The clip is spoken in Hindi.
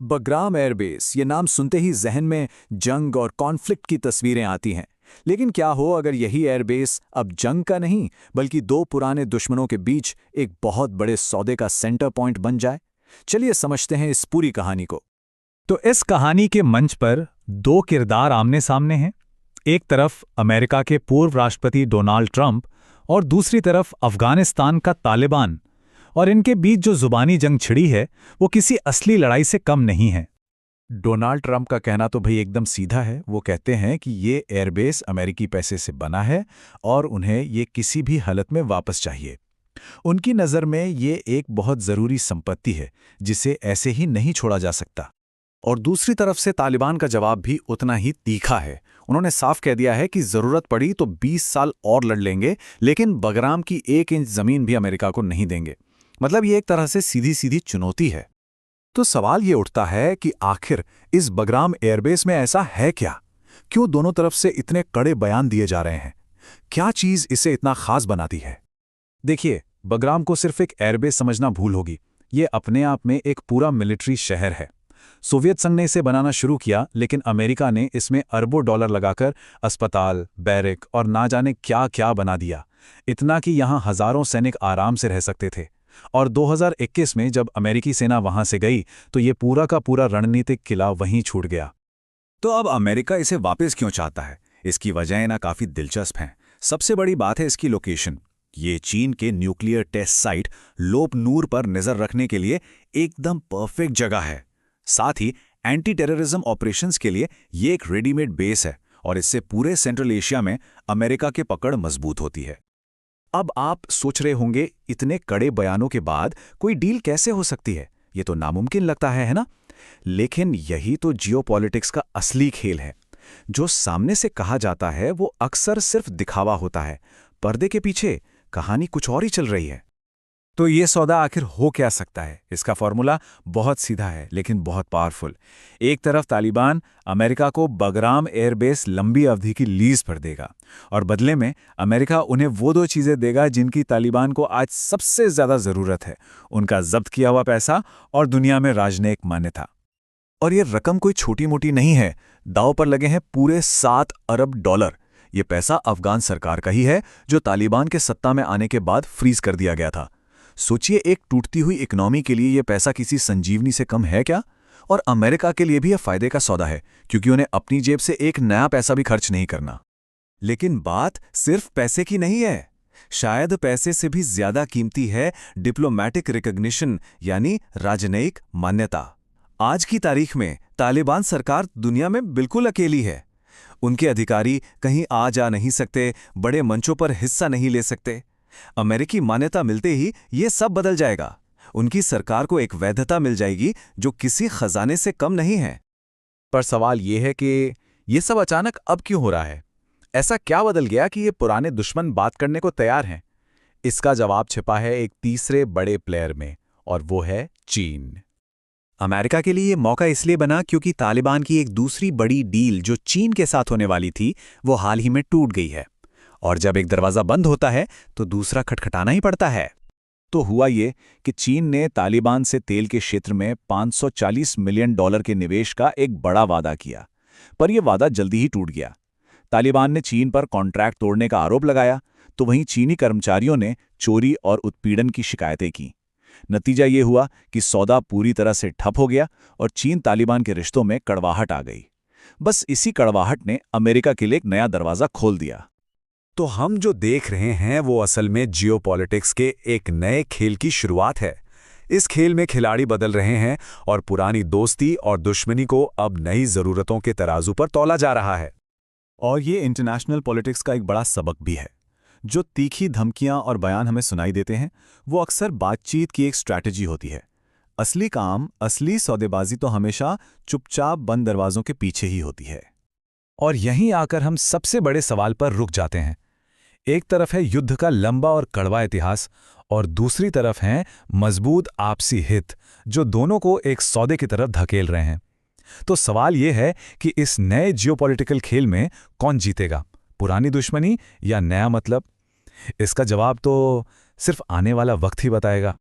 बग्राम एयरबेस ये नाम सुनते ही जहन में जंग और कॉन्फ्लिक्ट की तस्वीरें आती हैं। लेकिन क्या हो अगर यही एयरबेस अब जंग का नहीं बल्कि दो पुराने दुश्मनों के बीच एक बहुत बड़े सौदे का सेंटर पॉइंट बन जाए। चलिए समझते हैं इस पूरी कहानी को। तो इस कहानी के मंच पर दो किरदार आमने सामने हैं। एक तरफ अमेरिका के पूर्व राष्ट्रपति डोनाल्ड ट्रंप और दूसरी तरफ अफगानिस्तान का तालिबान। और इनके बीच जो जुबानी जंग छिड़ी है वो किसी असली लड़ाई से कम नहीं है। डोनाल्ड ट्रंप का कहना तो भाई एकदम सीधा है। वो कहते हैं कि ये एयरबेस अमेरिकी पैसे से बना है और उन्हें ये किसी भी हालत में वापस चाहिए। उनकी नज़र में ये एक बहुत ज़रूरी संपत्ति है जिसे ऐसे ही नहीं छोड़ा जा सकता। और दूसरी तरफ से तालिबान का जवाब भी उतना ही तीखा है। उन्होंने साफ कह दिया है कि ज़रूरत पड़ी तो 20 साल और लड़ लेंगे, लेकिन बगराम की 1 इंच ज़मीन भी अमेरिका को नहीं देंगे। मतलब ये एक तरह से सीधी सीधी चुनौती है। तो सवाल ये उठता है कि आखिर इस बगराम एयरबेस में ऐसा है क्या? क्यों दोनों तरफ से इतने कड़े बयान दिए जा रहे हैं? क्या चीज़ इसे इतना खास बनाती है? देखिए, बगराम को सिर्फ एक एयरबेस समझना भूल होगी। ये अपने आप में एक पूरा मिलिट्री शहर है। सोवियत संघ ने इसे बनाना शुरू किया, लेकिन अमेरिका ने इसमें अरबों डॉलर लगाकर अस्पताल, बैरक और ना जाने क्या क्या बना दिया। इतना कि यहाँ हजारों सैनिक आराम से रह सकते थे। और 2021 में जब अमेरिकी सेना वहां से गई तो ये पूरा का पूरा रणनीतिक किला वहीं छूट गया। तो अब अमेरिका इसे वापस क्यों चाहता है? इसकी वजह ना काफी दिलचस्प हैं। सबसे बड़ी बात है इसकी लोकेशन। ये चीन के न्यूक्लियर टेस्ट साइट लोप नूर पर नजर रखने के लिए एकदम परफेक्ट जगह है। साथ ही एंटी टेररिज्म ऑपरेशंस के लिए ये एक रेडीमेड बेस है और इससे पूरे सेंट्रल एशिया में अमेरिका की पकड़ मजबूत होती है। अब आप सोच रहे होंगे, इतने कड़े बयानों के बाद कोई डील कैसे हो सकती है? ये तो नामुमकिन लगता है ना? लेकिन यही तो जियोपॉलिटिक्स का असली खेल है। जो सामने से कहा जाता है वो अक्सर सिर्फ दिखावा होता है। पर्दे के पीछे कहानी कुछ और ही चल रही है। तो ये सौदा आखिर हो क्या सकता है? इसका फॉर्मूला बहुत सीधा है लेकिन बहुत पावरफुल। एक तरफ तालिबान अमेरिका को बगराम एयरबेस लंबी अवधि की लीज पर देगा और बदले में अमेरिका उन्हें वो दो चीज़ें देगा जिनकी तालिबान को आज सबसे ज़्यादा ज़रूरत है: उनका जब्त किया हुआ पैसा और दुनिया में राजनयिक मान्यता। और ये रकम कोई छोटी मोटी नहीं है। दांव पर लगे हैं पूरे 7 अरब डॉलर। ये पैसा अफगान सरकार का ही है जो तालिबान के सत्ता में आने के बाद फ्रीज कर दिया गया था। सोचिए, एक टूटती हुई इकोनॉमी के लिए यह पैसा किसी संजीवनी से कम है क्या? और अमेरिका के लिए भी यह फायदे का सौदा है, क्योंकि उन्हें अपनी जेब से एक नया पैसा भी खर्च नहीं करना। लेकिन बात सिर्फ पैसे की नहीं है। शायद पैसे से भी ज्यादा कीमती है डिप्लोमैटिक रिकॉग्निशन, यानी राजनयिक मान्यता। आज की तारीख में तालिबान सरकार दुनिया में बिल्कुल अकेली है। उनके अधिकारी कहीं आ जा नहीं सकते, बड़े मंचों पर हिस्सा नहीं ले सकते। अमेरिकी मान्यता मिलते ही ये सब बदल जाएगा। उनकी सरकार को एक वैधता मिल जाएगी जो किसी खजाने से कम नहीं है। पर सवाल ये है कि ये सब अचानक अब क्यों हो रहा है? ऐसा क्या बदल गया कि ये पुराने दुश्मन बात करने को तैयार हैं? इसका जवाब छिपा है एक तीसरे बड़े प्लेयर में, और वो है चीन। अमेरिका के लिए ये मौका इसलिए बना क्योंकि तालिबान की एक दूसरी बड़ी डील जो चीन के साथ होने वाली थी वो हाल ही में टूट गई है। और जब एक दरवाज़ा बंद होता है तो दूसरा खटखटाना ही पड़ता है। तो हुआ ये कि चीन ने तालिबान से तेल के क्षेत्र में $540 मिलियन के निवेश का एक बड़ा वादा किया, पर यह वादा जल्दी ही टूट गया। तालिबान ने चीन पर कॉन्ट्रैक्ट तोड़ने का आरोप लगाया, तो वहीं चीनी कर्मचारियों ने चोरी और उत्पीड़न की शिकायतें की। नतीजा ये हुआ कि सौदा पूरी तरह से ठप हो गया और चीन तालिबान के रिश्तों में कड़वाहट आ गई। बस इसी कड़वाहट ने अमेरिका के लिए एक नया दरवाज़ा खोल दिया। तो हम जो देख रहे हैं वो असल में जियोपॉलिटिक्स के एक नए खेल की शुरुआत है। इस खेल में खिलाड़ी बदल रहे हैं और पुरानी दोस्ती और दुश्मनी को अब नई ज़रूरतों के तराजू पर तौला जा रहा है। और ये इंटरनेशनल पॉलिटिक्स का एक बड़ा सबक भी है। जो तीखी धमकियां और बयान हमें सुनाई देते हैं वो अक्सर बातचीत की एक स्ट्रैटेजी होती है। असली काम, असली सौदेबाजी तो हमेशा चुपचाप बंद दरवाजों के पीछे ही होती है। और यहीं आकर हम सबसे बड़े सवाल पर रुक जाते हैं। एक तरफ है युद्ध का लंबा और कड़वा इतिहास, और दूसरी तरफ हैं मजबूत आपसी हित जो दोनों को एक सौदे की तरफ धकेल रहे हैं। तो सवाल यह है कि इस नए जियोपॉलिटिकल खेल में कौन जीतेगा, पुरानी दुश्मनी या नया मतलब? इसका जवाब तो सिर्फ आने वाला वक्त ही बताएगा।